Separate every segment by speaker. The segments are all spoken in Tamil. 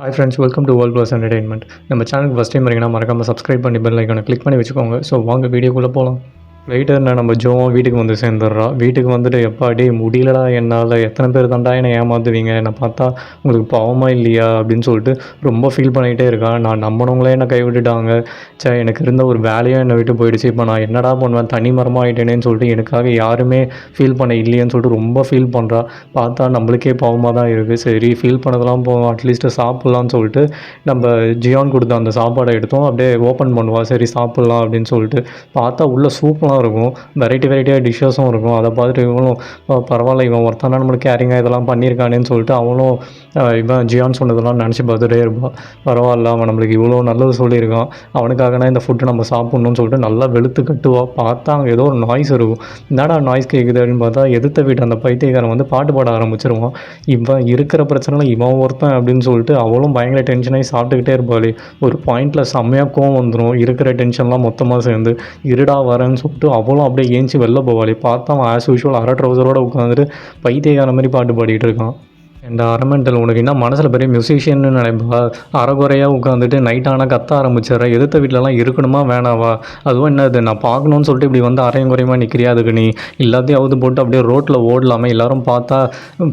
Speaker 1: Hi friends, welcome to world class entertainment. நம்ம சேனலுக்கு ஃபஸ்ட் டைம் வரீங்கன்னா மறக்காமல் சப்ஸ்கிரைப் பண்ணி பெல் ஐக்கானை கிளிக் பண்ணி வச்சுக்கோங்க. ஸோ வாங்க வீடியோக்குள்ளே போகலாம். வெயிட்டர்னா நம்ம ஜோவும் வீட்டுக்கு வந்து சேர்ந்துடுறா. வீட்டுக்கு வந்துட்டு எப்பா டே முடியலடா என்னால், எத்தனை பேர் தாண்டா என்னை ஏமாற்றுவீங்க, என்னை பார்த்தா உங்களுக்கு பாவமாக இல்லையா அப்படின்னு சொல்லிட்டு ரொம்ப ஃபீல் பண்ணிகிட்டே இருக்கான். நான் நம்பினவங்களே என்னை கைவிட்டுட்டாங்க. எனக்கு இருந்த ஒரு வேலையும் என்னை விட்டு போயிடுச்சு. இப்போ நான் என்னடா பண்ணுவேன், தனி மரமாக ஆகிட்டேனேன்னு சொல்லிட்டு எனக்காக யாருமே ஃபீல் பண்ண இல்லையேன்னு சொல்லிட்டு ரொம்ப ஃபீல் பண்ணுறா. பார்த்தா நம்மளுக்கே பாவமாக தான் இருக்குது. சரி ஃபீல் பண்ணதெல்லாம் போவோம், அட்லீஸ்ட்டு சாப்பிட்லான்னு சொல்லிட்டு நம்ம ஜியான் கொடுத்த அந்த சாப்பாடை எடுத்தோம். அப்படியே ஓப்பன் பண்ணுவா, சரி சாப்பிட்லாம் அப்படின்னு சொல்லிட்டு பார்த்தா உள்ள சூப்பெலாம் இருக்கும், வெரைட்டியாக டிஷ்ஷஸும் இருக்கும். அதை பார்த்துட்டு இவனும் பரவாயில்ல, இவன் ஒருத்தானா நம்மளுக்கு கேரிங்காக இதெல்லாம் பண்ணியிருக்கானேன்னு சொல்லிட்டு அவனும் இவன் ஜியான் சொன்னதெல்லாம் நினச்சி பார்த்துட்டே இருப்பான். பரவாயில்ல, அவன் நம்மளுக்கு இவ்வளோ நல்லது சொல்லியிருக்கான், அவனுக்காகனா இந்த ஃபுட்டு நம்ம சாப்பிட்ணுன்னு சொல்லிட்டு நல்லா வெளுத்து கட்டுவாள். பார்த்தா அங்கே ஏதோ ஒரு நாய்ஸ் இருக்கும். என்னடா நாய்ஸ் கேட்குது அப்படின்னு பார்த்தா எதிர்த்த வீட்டு அந்த பைத்தியக்காரன் வந்து பாட்டு பாட ஆரம்பிச்சிருவான். இவன் இருக்கிற பிரச்சனையில் இவன் ஒருத்தன் அப்படின்னு சொல்லிட்டு அவளும் பயங்கர டென்ஷனாகி சாப்பிட்டுக்கிட்டே இருப்பாள். ஒரு பாயிண்டில் செம்மையாக கோவம் வந்துடும், இருக்கிற டென்ஷன்லாம் மொத்தமாக சேர்ந்து இருடா வரேன்னு சொல்லிட்டு அவளும் அப்படியே ஏஞ்சி வெளில போவாளே. பார்த்தா அவன் ஆஸ் யூஷுவல் அரை ட்ரௌசரோடு உட்காந்துட்டு பைத்தியக்கார மாதிரி பாட்டு பாடிட்டு இருக்கான். இந்த அரமெண்டல் உனக்கு என்ன மனசில் பெரிய மியூசிஷியன்னு நினைப்பா, அரைகுறையாக உட்காந்துட்டு நைட் ஆனால் கத்த ஆரம்பிச்சிடுற. எதிர்த்த வீட்டிலலாம் இருக்கணுமா வேணாவா? அதுவும் என்னது, நான் பார்க்கணுன்னு சொல்லிட்டு இப்படி வந்து அரையும் குறையுமா நிற்கிறியா? அதுக்கு நீ எல்லாத்தையும் அவுத்து போட்டு அப்படியே ரோட்டில் ஓடலாமல், எல்லோரும் பார்த்தா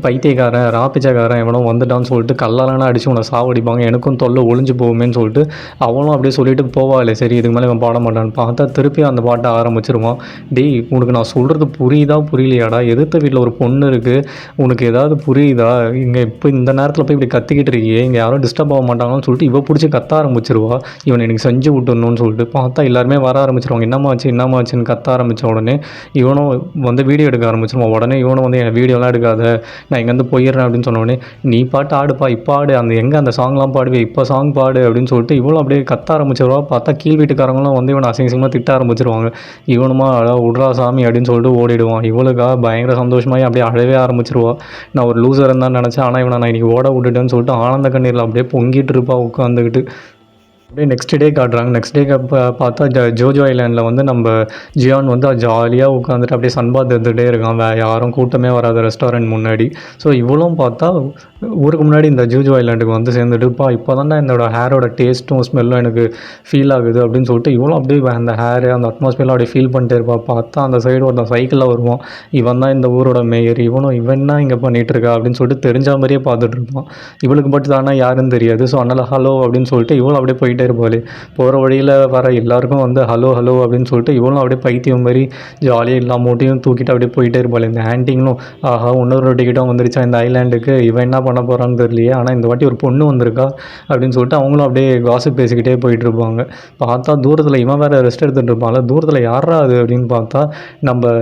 Speaker 1: பைத்தியக்காரன் ராப்பிச்சக்காரன் எவனோ வந்துட்டான்னு சொல்லிட்டு கல்லாலான அடித்து உன்னை சாவடிப்பாங்க, எனக்கும் தொல்லை ஒளிஞ்சு போகுமேன்னு சொல்லிட்டு அவனும் அப்படியே சொல்லிட்டு போவாளே. சரி இதுக்கு மேலே இவன் பாட மாட்டான்னு பார்த்தா திருப்பி அந்த பாட்டை ஆரம்பிச்சிருவான். டேய் உனக்கு நான் சொல்கிறது புரியுதா புரியலையாடா? எதிர்த்த வீட்டில் ஒரு பொண்ணு இருக்குது, உனக்கு ஏதாவது புரியுதா? இங்கே இப்போ இந்த நேரத்தில் போய் இப்படி கத்திக்கிட்டு இருக்கியே, இங்கே யாரும் டிஸ்டர்ப் ஆக மாட்டாங்கன்னு சொல்லிட்டு இவ பிடிச்சி கத்த ஆரம்பிச்சிருவா. இவன் எனக்கு செஞ்சு விட்டுணுன்னு சொல்லிட்டு பார்த்தா எல்லாருமே வர ஆரம்பிச்சிருவாங்க. என்னமாச்சுன்னு கத்த ஆரம்பித்த உடனே இவனும் வந்து வீடியோ எடுக்க ஆரம்பிச்சிருவான். உடனே இவனும் வந்து என் வீடியோலாம் எடுக்காத, நான் இங்கேருந்து போயிடுறேன் அப்படின்னு சொன்னோடனே, நீ பாட்டு ஆடுப்பா, இப்போ ஆடு, அந்த எங்கே அந்த சாங்லாம் பாடுவே, இப்போ சாங் பாடு அப்படின்னு சொல்லிட்டு இவனும் அப்படியே கத்த ஆரம்பிச்சிருவா. பார்த்தா கீழ் வீட்டுக்காரங்களும் வந்து இவனை அசிங்கமாக திட்ட ஆரம்பிச்சிருவாங்க. இவனுமா விட்றா சாமி அப்படின்னு சொல்லிட்டு ஓடிடுவான். இவளுக்காக பயங்கர சந்தோஷமாகி அப்படியே அழவே ஆரம்பிச்சிருவா. நான் ஒரு லூசர் இருந்தான்னு நினச்சேன், ஆனால் இவனை நான் இன்றைக்கி ஓட விட்டுட்டேன்னு சொல்லிட்டு ஆனந்த கண்ணீரில் அப்படியே பொங்கிட்டு இருப்பா உட்காந்துக்கிட்டு. அப்படியே நெக்ஸ்ட் டே காட்டுறாங்க. நெக்ஸ்ட் டே பார்த்தா ஜோஜோ ஐலாண்டில் வந்து நம்ம ஜியான் வந்து ஜாலியாக உட்காந்துட்டு அப்படியே சன்பாத் எடுத்துகிட்டே இருக்கான். யாரும் கூட்டமே வராத ரெஸ்டாரண்ட் முன்னாடி. ஸோ இவளும் பார்த்தா ஊருக்கு முன்னாடி இந்த ஜோஜோ ஐலாண்டுக்கு வந்து சேர்ந்துட்டுப்பா, இப்போ தானே என்னோட ஹேரோட டேஸ்ட்டும் ஸ்மெல்லும் எனக்கு ஃபீல் ஆகுது அப்படின்னு சொல்லிட்டு இவளும் அப்படியே அந்த ஹேரு அந்த அட்மாஸ்பியர்லாம் அப்படியே ஃபீல் பண்ணிட்டே இருப்பா. பார்த்தா அந்த சைடு ஒருத்தன் சைக்கிளில் வருவான். இவன் தான் இந்த ஊரோட மேயர். இவன் தான் இங்கே பண்ணிகிட்டு இருக்கா அப்படின்னு சொல்லிட்டு தெரிஞ்ச மாதிரியே பார்த்துட்டு இருப்பான். இவளுக்கு மட்டும் தானே யாருன்னு தெரியாது. ஸோ அதனால் ஹலோ அப்படின்னு சொல்லிட்டு இவளும் அப்படியே போயிட்டே இருப்பாள். போகிற வழியில் வர எல்லாருக்கும் வந்து ஹலோ ஹலோ அப்படின்னு சொல்லிட்டு இவளும் அப்படியே பைத்தியம் மாதிரி ஜாலியாக எல்லா மூட்டையும் தூக்கிட்டு அப்படியே போயிட்டே இருப்பாள். இந்த ஆன்ட்டிங்களும் ஆஹா இன்னொரு டிக்கெட்டும் வந்துருச்சா இந்த ஐலாண்டுக்கு, இவன் என்ன பண்ண போகிறான்னு தெரியலையே, ஆனால் இந்த வாட்டி ஒரு பொண்ணு வந்திருக்கா அப்படின்னு சொல்லிட்டு அவங்களும் அப்படியே காசிப் பேசிக்கிட்டே போயிட்டு இருப்பாங்க. பார்த்தா தூரத்தில் இவன் வேறு ரெஸ்ட் எடுத்துகிட்டு இருப்பான்ல, தூரத்தில் யாரா அது அப்படின்னு பார்த்தா நம்ம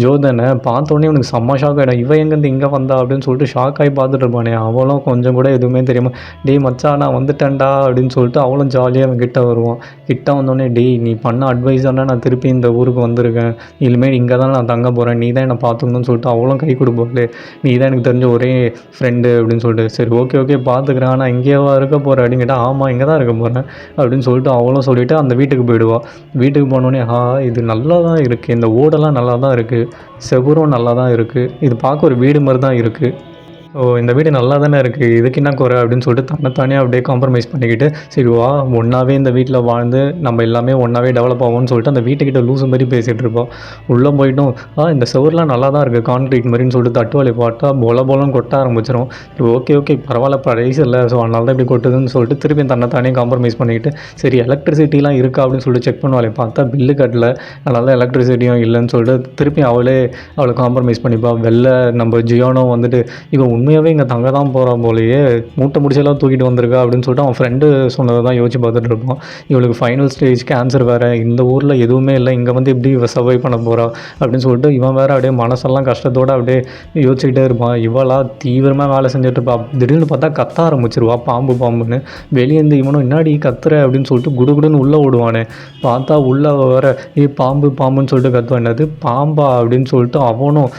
Speaker 1: ஜோதனை. பார்த்தோன்னே இவனுக்கு செம்ம ஷாக் ஆகிடும். இவன் எங்கேருந்து இங்கே வந்தா அப்படின்னு சொல்லிட்டு ஷாக் ஆகி பார்த்துட்டு இருப்பானே. அவளும் கொஞ்சம் கூட எதுவுமே தெரியாமல் டேய் மச்சான் நான் வந்துட்டேன்டா அப்படின்னு சொல்லிட்டு அவளும் ஜாலியாக அவன் கிட்ட வருவான். கிட்ட வந்தோடனே டேய் நீ பண்ண அட்வைஸ் தானே நான் திருப்பி இந்த ஊருக்கு வந்திருக்கேன், இனிமேல் இங்கே தான் நான் தங்க போகிறேன், நீ தான் என்னை பார்த்துக்கணும்னு சொல்லிட்டு அவளும் கை கொடுப்பாளே. நீ தான் எனக்கு தெரிஞ்ச ஒரே ஃப்ரெண்டு அப்படின்னு சொல்லிட்டு சரி ஓகே பார்த்துக்கிறேன், ஆனால் இங்கேவா இருக்க போகிறேன் அப்படின்னு கேட்டால் ஆமாம் இங்கே தான் இருக்க போகிறேன் அப்படின்னு சொல்லிட்டு அவளும் சொல்லிவிட்டு அந்த வீட்டுக்கு போயிடுவாள். வீட்டுக்கு போனோடனே இது நல்லா தான் இருக்குது, இந்த ஓடெல்லாம் நல்லா தான் இருக்குது, செவுரும் நல்லா தான் இருக்குது, இது பார்க்க ஒரு வீடு மாதிரி தான் இருக்குது, இந்த வீடு நல்லா தானே இருக்குது, இதுக்கு என்ன குறை அப்படின்னு சொல்லிட்டு தன்னைத்தானே அப்படியே காம்ப்ரமைஸ் பண்ணிக்கிட்டு சரி வா ஒன்றாவே இந்த வீட்டில் வாழ்ந்து நம்ம எல்லாமே ஒன்றாவே டெவலப் ஆகும்னு சொல்லிட்டு அந்த வீட்டுக்கிட்ட லூசு மாதிரி பேசிகிட்டு இருப்போம். உள்ளே போய்ட்டும் இந்த செவர்லாம் நல்லா தான் இருக்குது கான்க்ரீட் மாதிரின்னு சொல்லிட்டு தட்டுவாளி பாட்டா போலம் கொட்ட ஆரம்பிச்சிடும். ஓகே பரவாயில்ல ப்ரைஸ் இல்லை, ஸோ அதனால தான் இப்படி கொட்டுதுன்னு சொல்லிட்டு திருப்பி தன்னைத்தானே காம்ப்ரமைஸ் பண்ணிக்கிட்டு சரி எலக்ட்ரிசிட்டிலாம் இருக்கா அப்படின்னு சொல்லிட்டு செக் பண்ணுவாளே. பார்த்தா பில்லு கட்டல, அதனால எலக்ட்ரிசிட்டியும் இல்லைன்னு சொல்லிட்டு திருப்பி அவளை காம்ப்ரமைஸ் பண்ணிப்பா. வெளில நம்ம ஜியோனோ வந்துட்டு இவன் உண்மையாகவே இங்கே தங்க தான் போகிறான் போலையே, மூட்டை முடிச்செல்லாம் தூக்கிட்டு வந்திருக்கா அப்படின்னு சொல்லிட்டு அவன் ஃப்ரெண்டு சொன்னதை தான் யோசிச்சு பார்த்துட்டு இருப்பான். இவளுக்கு ஃபைனல் ஸ்டேஜ் கேன்சர் வேறு, இந்த ஊரில் எதுவுமே இல்லை, இங்கே வந்து எப்படி சர்வை பண்ண போகிறா அப்படின்னு சொல்லிட்டு இவன் வேறு அப்படியே மனசெல்லாம் கஷ்டத்தோடு அப்படியே யோசிச்சுக்கிட்டே இருப்பான். இவளா தீவிரமாக வேலை செஞ்சுட்டு இருப்பா. திடீர்னு பார்த்தா கத்த ஆரம்பிச்சிருவா பாம்புன்னு. வெளியேந்து இவனும் என்னாடி கத்துற அப்படின்னு சொல்லிட்டு குடுகுடுன்னு உள்ளே ஓடுவானே. பார்த்தா உள்ளே வர பாம்புன்னு சொல்லிட்டு கத்துவான். என்னது பாம்பா அப்படின்னு சொல்லிட்டு அவனும்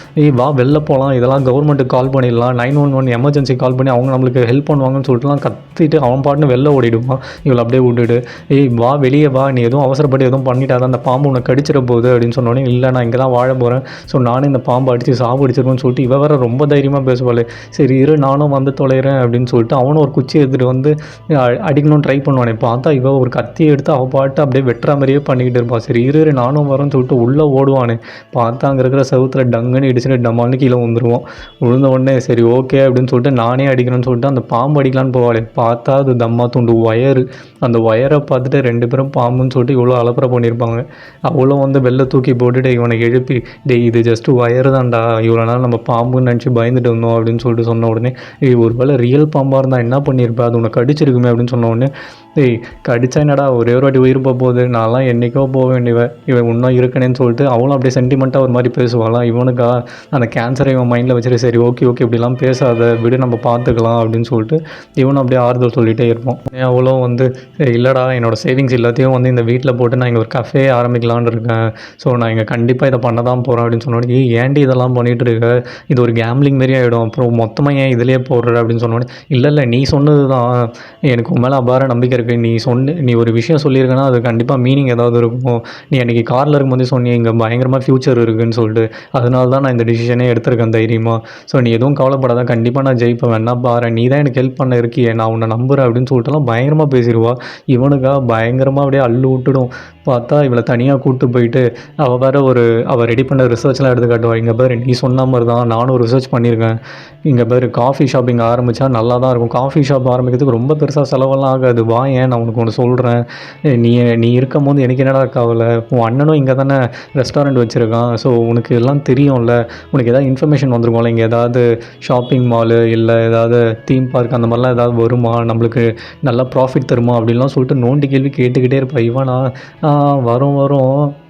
Speaker 1: வா வெளில போகலாம், இதெல்லாம் கவர்மெண்ட்டுக்கு கால் பண்ணிடலாம், 911 எமர்ஜென்சி கால் பண்ணி அவங்க நம்மளுக்கு ஹெல்ப் பண்ணுவாங்கன்னு சொல்லிட்டுலாம் கத்திட்டு அவன் பாட்டுன்னு வெளில ஓடிடுவான். இவளை அப்படியே விட்டுட்டு, ஏய் வா வெளியே வா, நீ எதுவும் அவசரப்பட்டு எதுவும் பண்ணிட்டாதான் அந்த பாம்பு உன்னை கடிச்சிட போகுது அப்படின்னு சொன்னோடனே, இல்லை நான் இங்கே தான் வாழ போகிறேன், ஸோ நானும் இந்த பாம்பை அடித்து சாப்பிடிச்சிருவேன்னு சொல்லிட்டு இவ வேற ரொம்ப தைரியமாக பேசுவாள். சரி இரு நானும் வந்து தொலைகிறேன் அப்படின்னு சொல்லிட்டு அவனும் ஒரு குச்சி எடுத்துகிட்டு வந்து அடிக்கணும்னு ட்ரை பண்ணுவானே, பார்த்தா இவ ஒரு கத்தியை எடுத்து அவள் பாட்டு அப்படியே வெட்டுற மாதிரியே பண்ணிக்கிட்டு இருப்பாள். சரி இரு நானும் வரேன்னு சொல்லிட்டு உள்ளே ஓடுவானே, பார்த்தா அங்கே இருக்கிற செவுத்தில் டங்குன்னு இடிச்சுட்டு டம்மான்னு கீழே வந்துடுவோம். விழுந்த உடனே சரி ஓகே அப்படின்னு சொல்லிட்டு நானே அடிக்கணும்னு சொல்லிட்டு அந்த பாம்பு அடிக்கலான்னு போவாளே, பார்த்தா அது தம்மா துண்டு ஒயரு. அந்த ஒயரை பார்த்துட்டு 2 பேரும் பாம்புன்னு சொல்லிட்டு இவ்வளோ அலப்பறை பண்ணியிருப்பாங்க. அவ்வளோ வந்து வெளில தூக்கி போட்டுட்டு இவனை எழுப்பி, டேய் இது ஜஸ்ட் ஒயர் தான்டா, இவ்வளோ நாள் நம்ம பாம்புன்னு நினச்சி பயந்துட்டு இருந்தோம் அப்படின்னு சொல்லிட்டு சொன்ன உடனே, ஒரு வேளை ரியல் பாம்பாக இருந்தால் என்ன பண்ணியிருப்பேன், அது உனக்கு கடிச்சிருக்குமே அப்படின்னு சொன்ன உடனே, டேய் கடிச்சா என்னடா ஒரே ஒரு வாட்டி உயிர் போகுது, நான்லாம் என்றைக்கோ போக வேண்டியவன், இவன் இன்னும் இருக்கனேன்னு சொல்லிட்டு அவளும் அப்படியே சென்டிமெண்ட்டாக ஒரு மாதிரி பேசுவாளாம். இவனுக்கா அந்த கேன்சரை இவன் மைண்டில் வச்சுட்டு சரி ஓகே ஓகே இப்படிலாம் பேசாத விடு நம்ம பார்த்துக்கலாம் அப்படின்னு சொல்லிட்டு இவனும் அப்படியே ஆறுதல் சொல்லிகிட்டே இருப்போம். அவளும் வந்து இல்லைடா என்னோடய சேவிங்ஸ் எல்லாத்தையும் வந்து இந்த வீட்டில் போட்டு நான் இங்கே ஒரு கஃபே ஆரம்பிக்கலான்னு இருக்கேன், ஸோ நான் இங்கே கண்டிப்பாக இதை பண்ண தான் போகிறேன் அப்படின்னு சொன்னோடனே, ஏன்டி இதெல்லாம் பண்ணிகிட்டு இருக்க, இது ஒரு கேம்லிங் மாரி ஆகிடும், அப்புறம் மொத்தமாக ஏன் இதிலே போடுற அப்படின்னு சொன்னோடனே, இல்லை நீ சொன்னது தான் எனக்கு உன் மேலே அபார நம்பிக்கை இருக்குது, நீ ஒரு விஷயம் சொல்லியிருக்கேன்னா அது கண்டிப்பாக மீனிங் ஏதாவது இருக்கும், நீ அன்றைக்கி காரில் இருக்கும்போதே சொன்னீங்க இங்கே பயங்கரமாக ஃப்யூச்சர் இருக்குதுன்னு சொல்லிட்டு, அதனால தான் நான் இந்த டிசிஷனே எடுத்திருக்கேன் தைரியமாக, ஸோ நீ எதுவும் கவலைப்படாத கண்டிப்பாக நான் ஜெயிப்பேன், வேணா பாரு நீ தான் எனக்கு ஹெல்ப் பண்ண இருக்கியே, நான் உன்னை நம்புகிறேன் அப்படின்னு சொல்லிட்டுலாம் பயங்கரமாக பேசிடுவா. இவனுக்கா பயங்கரமாக அப்படியே அள்ளு விட்டுடும். பார்த்தா இவளை தனியாக கூப்பிட்டு போயிட்டு அவள் ரெடி பண்ண ரிசர்ச்லாம் எடுத்து காட்டுவாள். இங்கே பேர் நீ சொன்ன மாதிரி தான் நானும் ரிசர்ச் பண்ணியிருக்கேன், இங்கே பேர் காஃபி ஷாப்பிங் ஆரம்பித்தா நல்லா தான் இருக்கும், காஃபி ஷாப் ஆரம்பிக்கிறதுக்கு ரொம்ப பெருசாக செலவெல்லாம் ஆகாது, வா ஏன் நான் உனக்கு ஒன்று சொல்கிறேன், நீ இருக்கும் போது எனக்கு என்னடா கவலை, உன் அண்ணனும் இங்கே தானே ரெஸ்டாரண்ட் வச்சுருக்கான், ஸோ உனக்கு எல்லாம் தெரியும்ல, உனக்கு ஏதாவது இன்ஃபர்மேஷன் வந்துருக்கும்ல, இங்கே ஏதாவது ஷாப்பிங் மாலு இல்லை ஏதாவது தீம் பார்க் அந்த மாதிரிலாம் ஏதாவது வருமா, நம்மளுக்கு நல்லா ப்ராஃபிட் தருமா அப்படின்லாம் சொல்லிட்டு நோண்டி கேள்வி கேட்டுக்கிட்டே இருப்பேன். இவனா வரும்